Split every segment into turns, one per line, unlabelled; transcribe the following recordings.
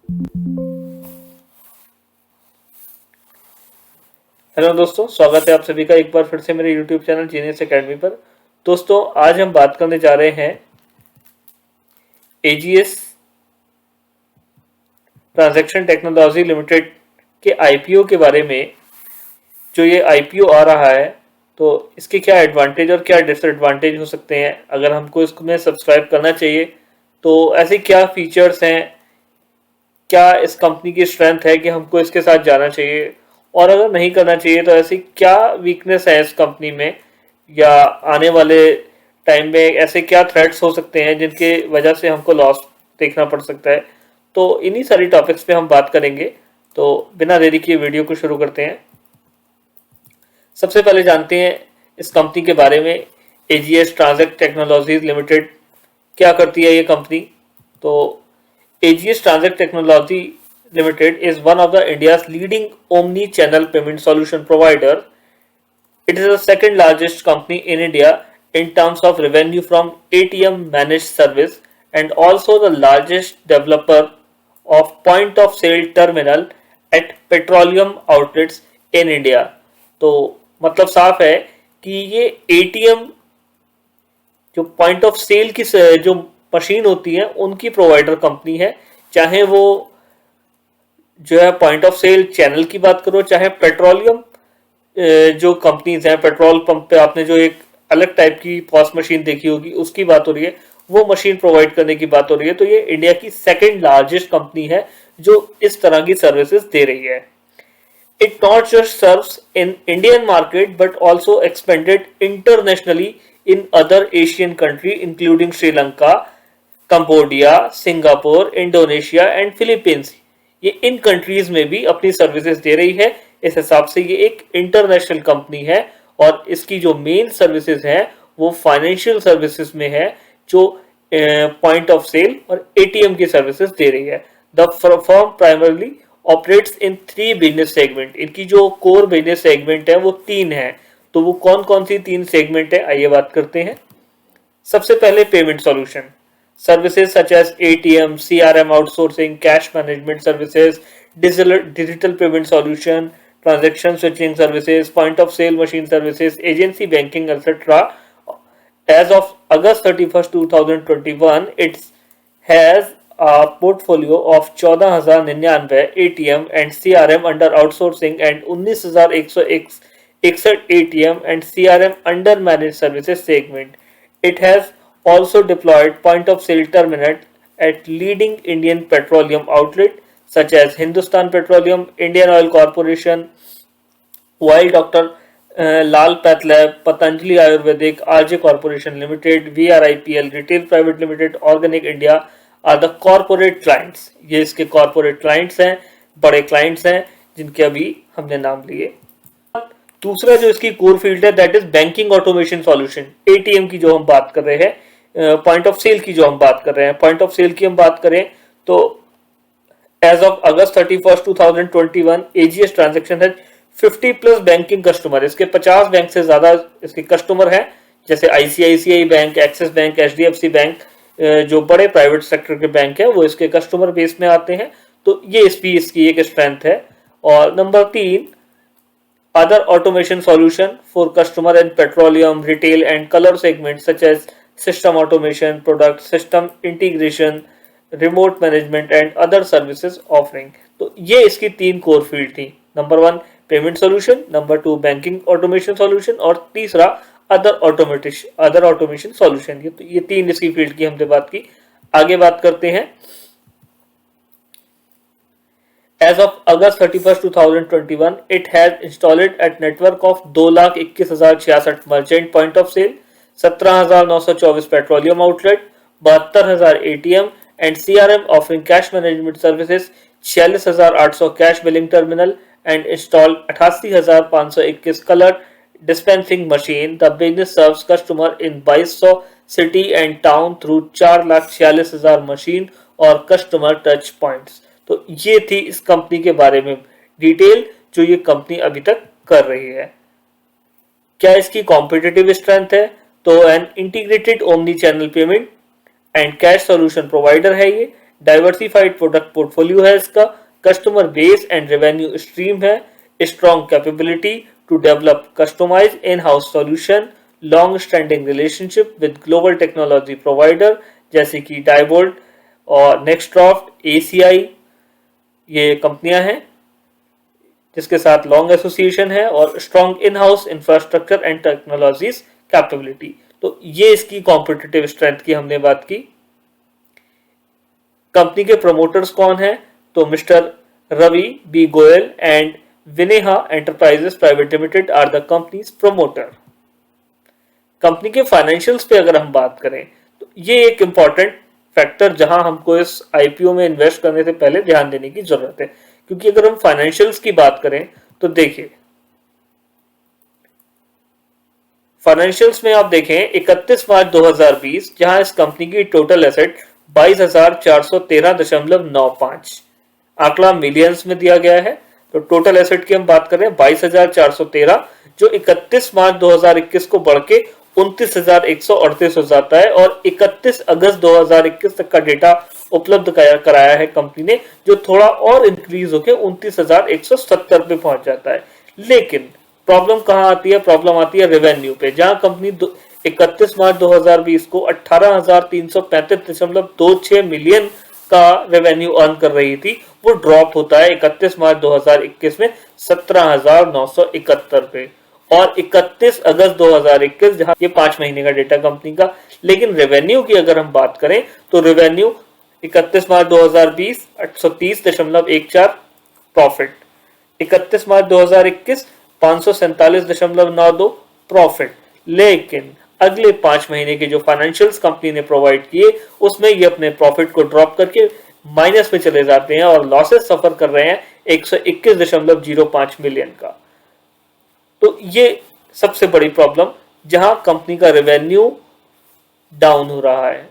Hello दोस्तों, स्वागत है आप सभी का एक बार फिर से मेरे YouTube चैनल जीनियस एकेडमी पर। दोस्तों, आज हम बात करने जा रहे हैं एजीएस ट्रांजैक्शन टेक्नोलॉजी लिमिटेड के आईपीओ के बारे में। जो ये आईपीओ आ रहा है, तो इसके क्या एडवांटेज और क्या डिसएडवांटेज हो सकते हैं। अगर हमको इसमें सब्सक्राइब करना चाहिए तो ऐसे क्या फीचर्स हैं, क्या इस कंपनी की स्ट्रेंथ है कि हमको इसके साथ जाना चाहिए, और अगर नहीं करना चाहिए तो ऐसी क्या वीकनेस है इस कंपनी में, या आने वाले टाइम में ऐसे क्या थ्रेट्स हो सकते हैं जिनके वजह से हमको लॉस देखना पड़ सकता है। तो इन्हीं सारी टॉपिक्स पे हम बात करेंगे। तो बिना देरी किए वीडियो को शुरू करते हैं। सबसे पहले जानते हैं इस कंपनी के बारे में। एजीएस ट्रांजैक्ट टेक्नोलॉजीज लिमिटेड क्या करती है ये कंपनी। तो AGS Transact Technology Limited is one of the India's leading omni-channel payment solution provider. It is the second largest company in India in terms of revenue from ATM managed service and also the largest developer of point of sale terminal at petroleum outlets in India. तो मतलब साफ है कि ये ATM जो point of cell की जो machine होती है उनकी प्रोवाइडर कंपनी है। चाहे वो जो है पॉइंट ऑफ सेल चैनल की बात करो, चाहे पेट्रोलियम जो कंपनीज हैं, पेट्रोल पंप पे आपने जो एक अलग टाइप की पॉस मशीन देखी होगी उसकी बात हो रही है, वो मशीन प्रोवाइड करने की बात हो रही है। तो ये इंडिया की सेकंड लार्जेस्ट कंपनी है जो इस तरह की सर्विसेज दे रही है। It not just serves in Indian market but also expanded internationally in other Asian countries including Sri Lanka, Cambodia, Singapore, Indonesia and Philippines। ये इन कंट्रीज में भी अपनी सर्विसेज दे रही है। इस हिसाब से ये एक इंटरनेशनल कंपनी है और इसकी जो मेन सर्विसेज है वो फाइनेंशियल सर्विसेज में है, जो पॉइंट ऑफ सेल और एटीएम की सर्विसेज दे रही है। The firm primarily operates in 3 business segment. इनकी जो कोर बिजनेस सेगमेंट है वो 3 है। तो वो कौन कौन सी 3 सेगमेंट है, आइए बात करते हैं। सबसे पहले payment solution services such as ATM, CRM outsourcing, cash management services, digital payment solution, transaction switching services, point of sale machine services, agency banking etcetera. As of August 31st, 2021, it has a portfolio of 14,099 ATM and CRM under outsourcing and 19,161 ATM and CRM under managed services segment. It has also deployed point of sale terminal at leading Indian petroleum outlet such as Hindustan Petroleum, Indian Oil Corporation, while Dr. Lal Pathlab, Patanjali Ayurvedic, RJ Corporation Limited, VRIPL Retail Private Limited, Organic India are the corporate clients। ये इसके corporate clients हैं, बड़े clients हैं जिनके अभी हमने नाम लिए। दूसरा जो इसकी कोर फील्ड है that is banking automation solution. ATM की जो हम बात कर रहे हैं, पॉइंट ऑफ सेल की जो हम बात कर रहे हैं, पॉइंट ऑफ सेल की हम बात करें तो as of August 31st 2021 AGS transaction है 50 प्लस बैंकिंग कस्टमर। इसके 50 बैंक से ज्यादा इसके कस्टमर हैं, जैसे ICICI bank, axis bank, HDFC bank, जो बड़े प्राइवेट सेक्टर के बैंक हैं वो इसके कस्टमर बेस में आते हैं। तो ये इसकी एक स्ट्रेंथ है। और number 3, other automation solution for customer and petroleum, retail and color segments such as system automation, product system integration, remote management and other services offering। तो ये इसकी 3 कोर फील्ड थी। Number 1 payment solution, number 2 banking automation solution और तीसरा other automation solution. ये 3 इसकी field की हमने बात की। आगे बात करते हैं। As of August 31st, 2021, it has installed a network of 2,21,066 merchant point of sale, 17,924 petroleum outlet, 72,000 ATM and CRM offering cash management services, 46,800 cash billing terminal and installed 88,521 color dispensing machine। The business serves customer in 2,200 city and town through 4,46,000 machine और customer touch points। तो ये थी इस company के बारे में detail जो ये कंपनी अभी तक कर रही है। क्या इसकी कॉम्पिटिटिव स्ट्रेंथ है, तो an integrated omni channel payment and cash solution provider है ये, डाइवर्सिफाइड प्रोडक्ट पोर्टफोलियो है इसका, customer base and revenue stream है, strong capability to develop customize in house solution, long standing relationship with global technology provider जैसे कि डाइवोल्ट और नेक्स्ट्रॉफ्ट, ACI, ये कंपनियां हैं जिसके साथ लॉन्ग एसोसिएशन है, और strong in house infrastructure and technologies capability. तो ये इसकी कॉम्पिटिटिव स्ट्रेंथ की हमने बात की। कंपनी के प्रमोटर्स कौन है? तो mister Ravi B Goyal and Vineha enterprises private limited are the companies promoter. Company के फाइनेंशियल्स पे अगर हम बात करें तो ये एक इंपॉर्टेंट फैक्टर जहां हमको इस आईपीओ में इन्वेस्ट करने से पहले ध्यान देने की जरूरत है, क्योंकि अगर हम फाइनेंशियल्स की बात करें तो देखिए फाइनेंशियल्स में आप देखें 31 मार्च 2020 जहां इस कंपनी की टोटल एसेट 22,413.95 आंकड़ा मिलियंस में दिया गया है। तो टोटल एसेट की हम बात करें 22,413 जो 31 मार्च 2021 को बढ़ के 29,138 हो जाता है, और 31 अगस्त 2021 तक का डेटा उपलब्ध कराया है कंपनी ने, जो थोड़ा और इंक्रीज होकर 29,170 पे पहुंच जाता है। लेकिन प्रॉब्लम कहां आती है? प्रॉब्लम आती है रेवेन्यू पे, जहां कंपनी 31 मार्च 2020 को 18,335.26 मिलियन का रेवेन्यू अर्न कर रही थी, वो ड्रॉप होता है 31 मार्च 2021 में 17,971 पे, और 31 अगस्त 2021 जहां ये 5 महीने का डेटा कंपनी का। लेकिन रेवेन्यू की अगर हम बात करें तो रेवेन्यू 31 मार्च 2020 830.14 प्रॉफिट, 31 मार्च 2021 547.92 प्रॉफिट। लेकिन अगले 5 महीने के जो फाइनेंशियल्स कंपनी ने प्रोवाइड किए उसमें ये अपने प्रॉफिट को ड्रॉप करके माइनस में चले जाते हैं और लॉसेस सफर कर रहे हैं 121.05 मिलियन का। तो ये सबसे बड़ी प्रॉब्लम जहां कंपनी का रेवेन्यू डाउन हो रहा है।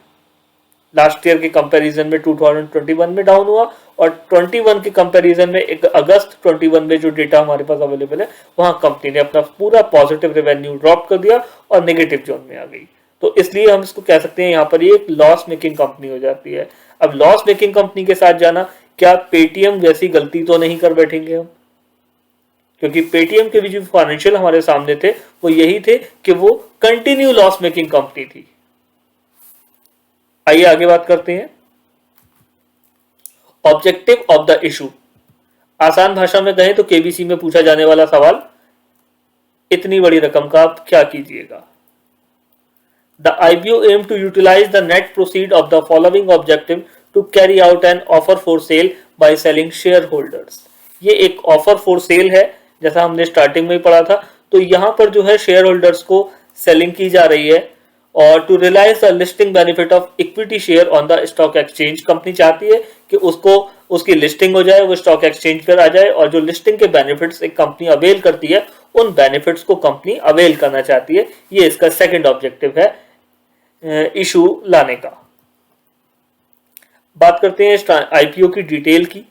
लास्ट ईयर के कंपैरिजन में 2021 में डाउन हुआ, और 21 के कंपैरिजन में एक अगस्त 21 में जो डेटा हमारे पास अवेलेबल है वहां कंपनी ने अपना पूरा पॉजिटिव रेवेन्यू ड्रॉप कर दिया और नेगेटिव जोन में आ गई। तो इसलिए हम इसको कह सकते हैं यहाँ पर ये एक लॉस मेकिंग कंपनी हो जाती है। अब लॉस मेकिंग कंपनी के साथ जाना, क्या पेटीएम जैसी गलती तो नहीं कर बैठेंगे हम? क्योंकि पेटीएम के भी जो फाइनेंशियल हमारे सामने थे वो यही थे कि वो कंटिन्यू लॉस मेकिंग कंपनी थी। आइए आगे बात करते हैं। ऑब्जेक्टिव ऑफ द इशू, आसान भाषा में कहें तो केबीसी में पूछा जाने वाला सवाल, इतनी बड़ी रकम का आप क्या कीजिएगा? The IPO aim to utilize the net proceed of the following objective to carry out an offer for sale by selling shareholders. ये एक ऑफर फॉर सेल है, जैसा हमने स्टार्टिंग में ही पढ़ा था। तो यहां पर जो है शेयर होल्डर्स को सेलिंग की जा रही है, और to realize the listing benefit of equity share on the stock exchange. Company चाहती है कि उसको उसकी लिस्टिंग हो जाए, वो स्टॉक एक्सचेंज पर आ जाए, और जो लिस्टिंग के बेनिफिट्स एक कंपनी अवेल करती है उन बेनिफिट्स को कंपनी अवेल करना चाहती है। ये इसका सेकंड ऑब्जेक्टिव है इशू लाने का। बात करते हैं आईपीओ की डिटेल की।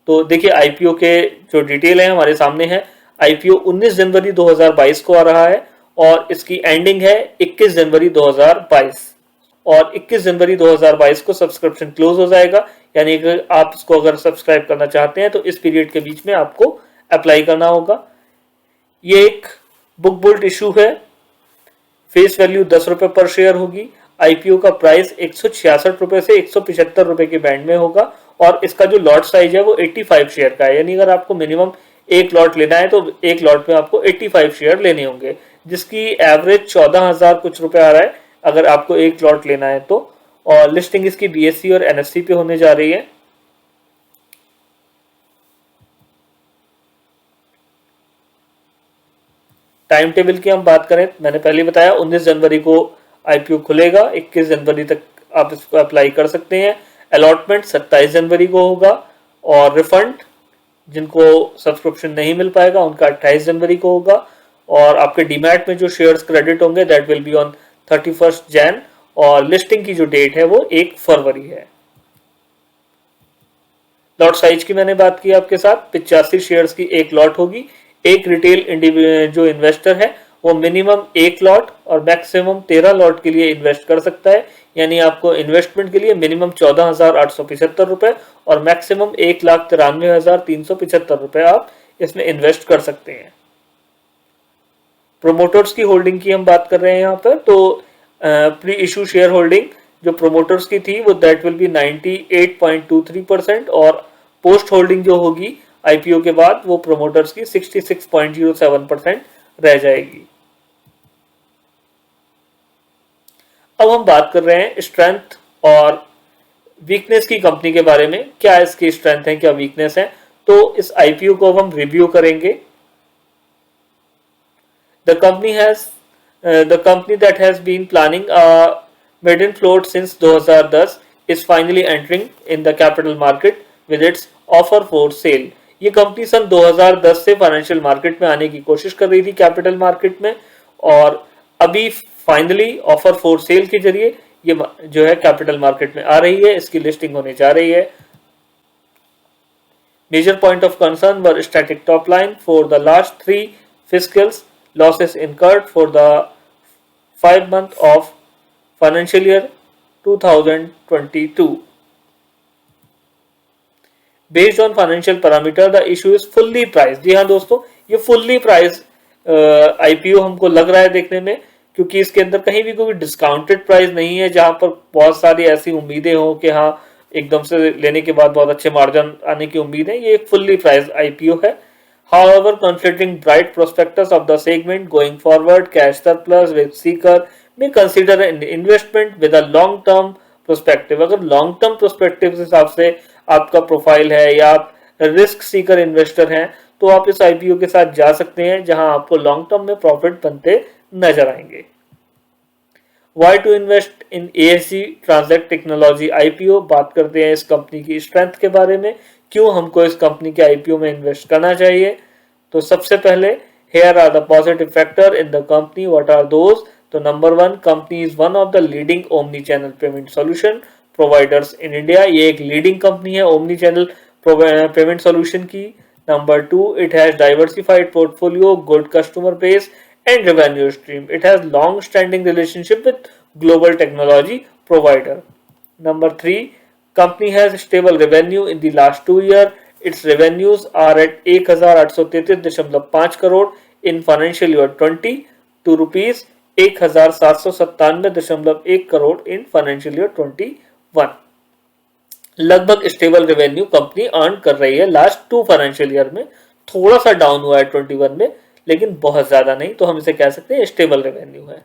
तो देखिए आईपीओ के जो डिटेल है हमारे सामने है। आईपीओ 19 जनवरी 2022 को आ रहा है और इसकी एंडिंग है 21 जनवरी 2022, और 21 जनवरी 2022 को सब्सक्रिप्शन क्लोज हो जाएगा। यानी कि आप इसको अगर सब्सक्राइब करना चाहते हैं तो इस पीरियड के बीच में आपको अप्लाई करना होगा। ये एक बुक बिल्ड इशू है, फेस वैल्यू 10 रुपए पर शेयर होगी। आईपीओ का प्राइस 166 रुपए से 175 रुपए के बैंड में होगा, और इसका जो लॉट साइज है वो 85 शेयर का है। यानी अगर आपको मिनिमम एक लॉट लेना है तो एक लॉट में आपको 85 शेयर लेने होंगे, जिसकी एवरेज 14,000 कुछ रुपए आ रहा है अगर आपको एक लॉट लेना है तो। और लिस्टिंग इसकी बीएससी और एनएससी पे होने जा रही है। टाइम टेबल की हम बात करें, मैंने पहले बताया 19 जनवरी को आईपीओ खुलेगा, 21 जनवरी तक आप इसको अप्लाई कर सकते हैं। अलॉटमेंट 27 जनवरी को होगा, और रिफंड जिनको सब्सक्रिप्शन नहीं मिल पाएगा उनका 28 जनवरी को होगा, और आपके डीमैट में जो शेयर्स क्रेडिट होंगे that will be on 31 Jain, और लिस्टिंग की जो डेट है वो 1 फरवरी है। लॉट साइज की मैंने बात की आपके साथ, 85 शेयर्स की एक लॉट होगी। एक रिटेल जो इन्वेस्टर है वो मिनिमम एक लॉट और मैक्सिमम 13 लॉट के लिए इन्वेस्ट कर सकता है। यानी आपको इन्वेस्टमेंट के लिए मिनिमम 14,875 रुपए और मैक्सिमम 1,93,375 रुपए आप इसमें इन्वेस्ट कर सकते हैं। प्रोमोटर्स की होल्डिंग की हम बात कर रहे हैं यहाँ पर, तो प्री इशू शेयर होल्डिंग जो प्रोमोटर्स की थी वो दैट विल बी 98.23% और पोस्ट होल्डिंग जो होगी आईपीओ के बाद वो प्रोमोटर्स की 66.07% रह जाएगी। अब हम बात कर रहे हैं स्ट्रेंथ और वीकनेस की कंपनी के बारे में, क्या इसकी स्ट्रेंथ है क्या वीकनेस है। तो इस आईपीओ को अब हम रिव्यू करेंगे। The company that has been planning a maiden float since 2010 is finally entering in the capital market with its offer for sale। ये कंपनी सन 2010 से फाइनेंशियल मार्केट में आने की कोशिश कर रही थी कैपिटल मार्केट में, और अभी फाइनली ऑफर फॉर सेल के जरिए ये जो है कैपिटल मार्केट में आ रही है, इसकी लिस्टिंग होने जा रही है। Major point of concern were static top line for the last 3 fiscals, losses incurred for the 5 months of financial year 2022. Based on financial parameter, the issue is fully priced। जी हाँ दोस्तों, ये fully priced आईपीओ हमको लग रहा है देखने में, क्योंकि इसके अंदर कहीं भी कोई डिस्काउंटेड प्राइस नहीं है जहां पर बहुत सारी ऐसी उम्मीदें हो कि हाँ एकदम से लेने के बाद बहुत अच्छे मार्जिन आने की उम्मीद है। ये एक फुल्ली प्राइस्ड आईपीओ है। However, considering bright prospectus of the segment going forward, cash surplus risk seeker may consider an investment with a long-term perspective। अगर long term perspective के हिसाब से आपका प्रोफाइल है या आप रिस्क सीकर इन्वेस्टर हैं तो आप इस आईपीओ के साथ जा सकते हैं जहां आपको लॉन्ग टर्म में प्रॉफिट बनते नजर आएंगे। Why to invest in ASG Transact Technology IPO? बात करते हैं इस कंपनी की स्ट्रेंथ के बारे में, क्यों हमको इस कंपनी के आईपीओ में इन्वेस्ट करना चाहिए। तो सबसे पहले here are the positive factor in the company, what are those? तो number 1, company is one of the leading omni channel payment solution providers in India. ये एक लीडिंग कंपनी है ओमनी चैनल पेमेंट सॉल्यूशन की। Number 2, it has diversified portfolio, good customer base and revenue stream. It has long standing relationship with global technology provider. Number 3, company has stable revenue in the last 2 years. Its revenues are at 1833.5 crore in financial year 20 to rupees 1797.1 crore in financial year 21। लगभग stable revenue company earn कर रही है last 2 financial year में। थोड़ा सा down हुआ है 21 में, लेकिन बहुत ज्यादा नहीं, तो हम इसे कह सकते हैं स्टेबल रेवेन्यू है।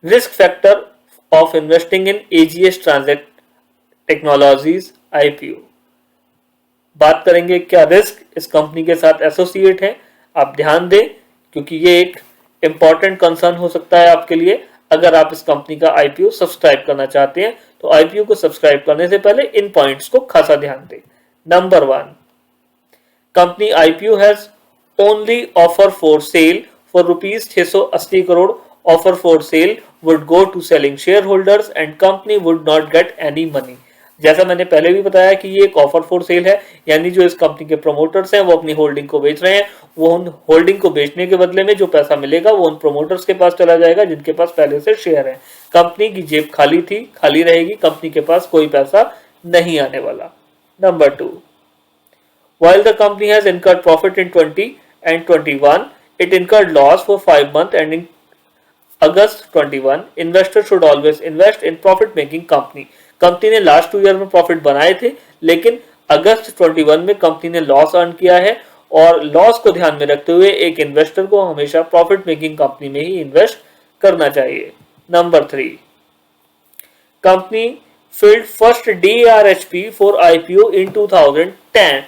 Risk factor of investing in AGS transact technologies IPO. बात करेंगे क्या रिस्क इस कंपनी के साथ एसोसिएट है। आप ध्यान दें क्योंकि ये एक इंपॉर्टेंट कंसर्न हो सकता है आपके लिए अगर आप इस कंपनी का आईपीओ सब्सक्राइब करना चाहते हैं। तो आईपीओ को सब्सक्राइब करने से पहले इन पॉइंट्स को खासा ध्यान दें। Number 1, company IPO has only offer for sale for rupees 680 crore. Offer for sale would go to selling shareholders and company would not get any money. जैसा मैंने पहले भी बताया कि ये एक ऑफर फॉर सेल है, यानी जो इस कंपनी के प्रमोटर्स हैं वो अपनी होल्डिंग को बेच रहे हैं। वो उन होल्डिंग को बेचने के बदले में जो पैसा मिलेगा वो उन प्रमोटर्स के पास चला जाएगा जिनके पास पहले से शेयर है। कंपनी की जेब खाली थी, खाली रहेगी, कंपनी के पास कोई पैसा नहीं आने वाला। Number 2, while the company has incurred profit in 20 and 21, it incurred loss for 5 months ending August 21. Investors should always invest in profit making company। Company ने लास्ट 2 ईयर में प्रॉफिट बनाए थे, लेकिन अगस्त 21 में कंपनी ने लॉस अर्न किया है, और लॉस को ध्यान में रखते हुए एक इन्वेस्टर को हमेशा प्रॉफिट मेकिंग कंपनी में ही इन्वेस्ट करना चाहिए। Number 3, company field first DRHP for IPO in 2010।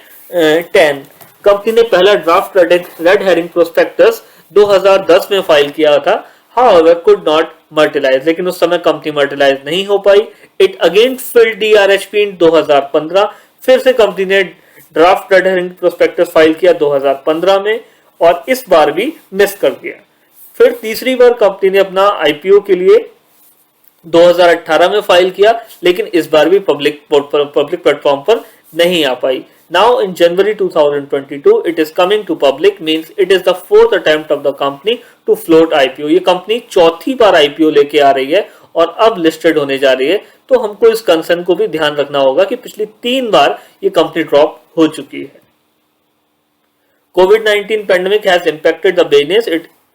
Company ने पहला ड्राफ्ट रेड हेरिंग प्रोस्पेक्टस 2010 में फाइल किया था। However, could not materialize, लेकिन उस समय कंपनी मर्टिलाइज नहीं हो पाई। इट अगेन फिल्ड DRHP इन 2015। फिर से कंपनी ने draft red herring prospectus file किया 2015 में, और इस बार भी मिस कर दिया। फिर तीसरी बार कंपनी ने अपना आईपीओ के लिए 2018 में फाइल किया, लेकिन इस बार भी पब्लिक प्लेटफॉर्म पर नहीं आ पाई। Now in January 2022 it is coming to public, means it is the fourth attempt of the company to float IPO. ये कंपनी चौथी बार IPO लेके आ रही है और अब लिस्टेड होने जा रही है, तो हमको इस कंसर्न को भी ध्यान रखना होगा कि पिछली 3 बार ये कंपनी ड्रॉप हो चुकी है। COVID-19 pandemic has impacted the business.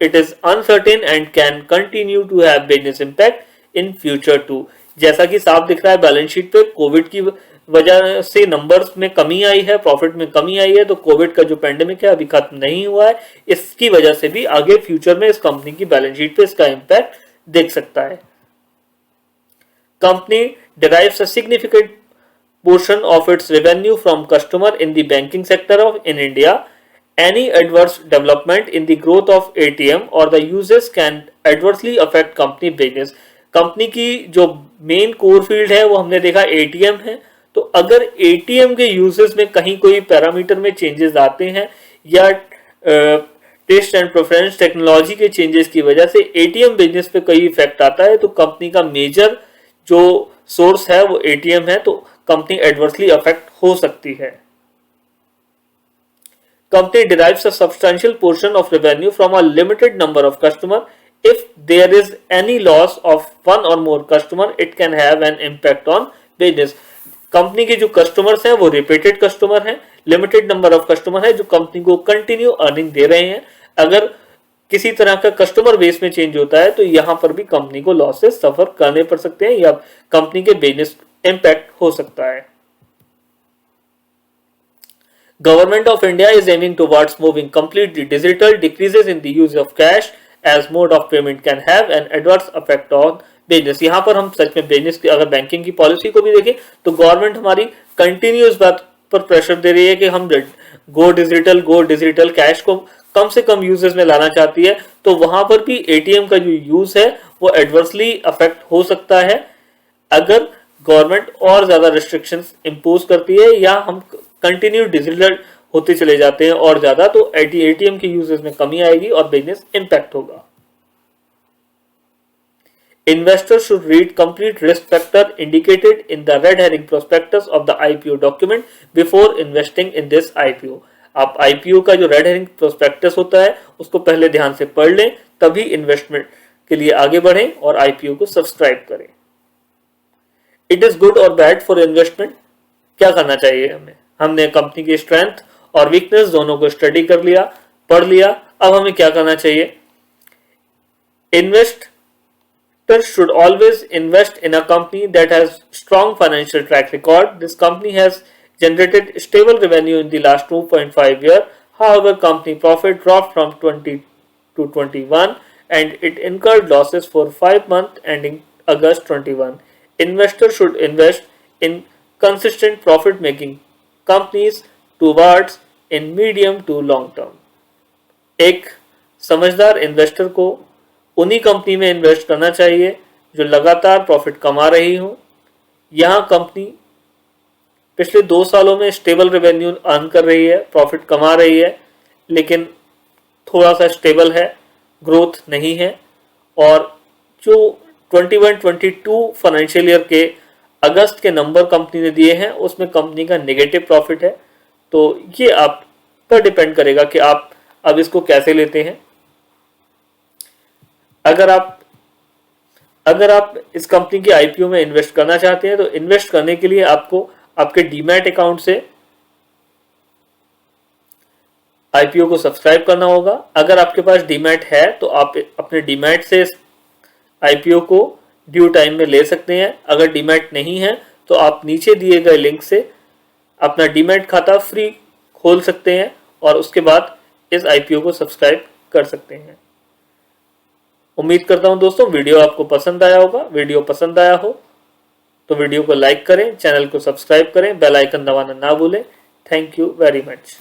It is uncertain and can continue to have business impact in future too. जैसा कि साफ दिख रहा है बैलेंस शीट पे, कोविड की वजह से नंबर्स में कमी आई है, प्रॉफिट में कमी आई है, तो कोविड का जो पेंडेमिक है अभी खत्म नहीं हुआ है, इसकी वजह से भी आगे फ्यूचर में इस कंपनी की बैलेंस शीट पे इसका इम्पैक्ट दिख सकता है। Company derives a significant portion of its revenue from customer in the banking sector in India. Any adverse development in the growth of ATM or the uses can adversely affect company business. Company की जो main core field है वो हमने देखा ATM है, तो अगर ATM के यूजेस में कहीं कोई पैरामीटर में चेंजेस आते हैं या टेस्ट एंड प्रेफरेंस टेक्नोलॉजी के चेंजेस की वजह से ATM बिजनेस पे कोई इफेक्ट आता है, तो कंपनी का मेजर जो सोर्स है वो ATM है, तो कंपनी एडवर्सली अफेक्ट हो सकती है। Company derives a substantial portion of revenue from a limited number of customers. If there is any loss of one or more customer, it can have an impact on business. Company के जो customers हैं वो repeated customer हैं, limited number of customer है जो company को continue earning दे रहे हैं। अगर किसी तरह का कस्टमर बेस में चेंज होता है तो यहां पर भी कंपनी को लॉसेस सफर करने पड़ सकते हैं या कंपनी के बिजनेस इम्पैक्ट हो सकता है। Government of India is aiming towards moving completely digital. Decreases in the use of cash as mode of payment can have an adverse effect on business. यहाँ पर हम सच में बिजनेस की अगर बैंकिंग की पॉलिसी को भी देखें तो गवर्नमेंट हमारी कंटिन्यूस बात पर प्रेशर दे रही है कि हम गो डिजिटल कैश को कम से कम यूजेस में लाना चाहती है, तो वहां पर भी एटीएम का जो यूज है वो एडवर्सली अफेक्ट हो सकता है अगर गवर्नमेंट और ज्यादा रिस्ट्रिक्शंस इंपोज करती है या हम कंटिन्यू डिजिटल होते चले जाते हैं और ज्यादा, तो एटीएम के यूजेस में कमी आएगी और बिजनेस इंपैक्ट होगा। Investors should read complete risk factor indicated in the red herring prospectus of the IPO document before investing in this IPO. आप IPO का जो रेड हेरिंग प्रोस्पेक्टस होता है उसको पहले ध्यान से पढ़ लें, तभी इन्वेस्टमेंट के लिए आगे बढ़ें और IPO को सब्सक्राइब करें। इट इज गुड और बैड फॉर इन्वेस्टमेंट। क्या करना चाहिए हमें? हमने कंपनी की स्ट्रेंथ और वीकनेस दोनों को स्टडी कर लिया, पढ़ लिया, अब हमें क्या करना चाहिए? Investors should always invest in a company that has strong financial track record. This company has generated stable revenue in the last 2.5 years. However, company profit dropped from 20 to 21 and it incurred losses for 5 months ending August 21. Investors should invest in consistent profit making companies towards in medium to long term. एक समझदार investor को उन्हीं company में invest करना चाहिए जो लगातार profit कमा रही हो। यहाँ कंपनी पिछले 2 सालों में स्टेबल रेवेन्यू अर्न कर रही है, प्रॉफिट कमा रही है, लेकिन थोड़ा सा स्टेबल है, ग्रोथ नहीं है। और जो 21-22 फाइनेंशियल ईयर के अगस्त के नंबर कंपनी ने दिए हैं उसमें कंपनी का नेगेटिव प्रॉफिट है। तो ये आप पर डिपेंड करेगा कि आप अब इसको कैसे लेते हैं। अगर आप इस कंपनी की आईपीओ में इन्वेस्ट करना चाहते हैं तो इन्वेस्ट करने के लिए आपको आपके डीमैट अकाउंट से आईपीओ को सब्सक्राइब करना होगा। अगर आपके पास डीमैट है तो आप अपने डीमैट से आईपीओ को ड्यू टाइम में ले सकते हैं। अगर डीमैट नहीं है तो आप नीचे दिए गए लिंक से अपना डीमैट खाता फ्री खोल सकते हैं और उसके बाद इस आईपीओ को सब्सक्राइब कर सकते हैं। उम्मीद करता हूं दोस्तों वीडियो आपको पसंद आया होगा। वीडियो पसंद आया हो तो वीडियो को लाइक करें, चैनल को सब्सक्राइब करें, बेल आइकन दबाना ना भूलें। Thank you very much.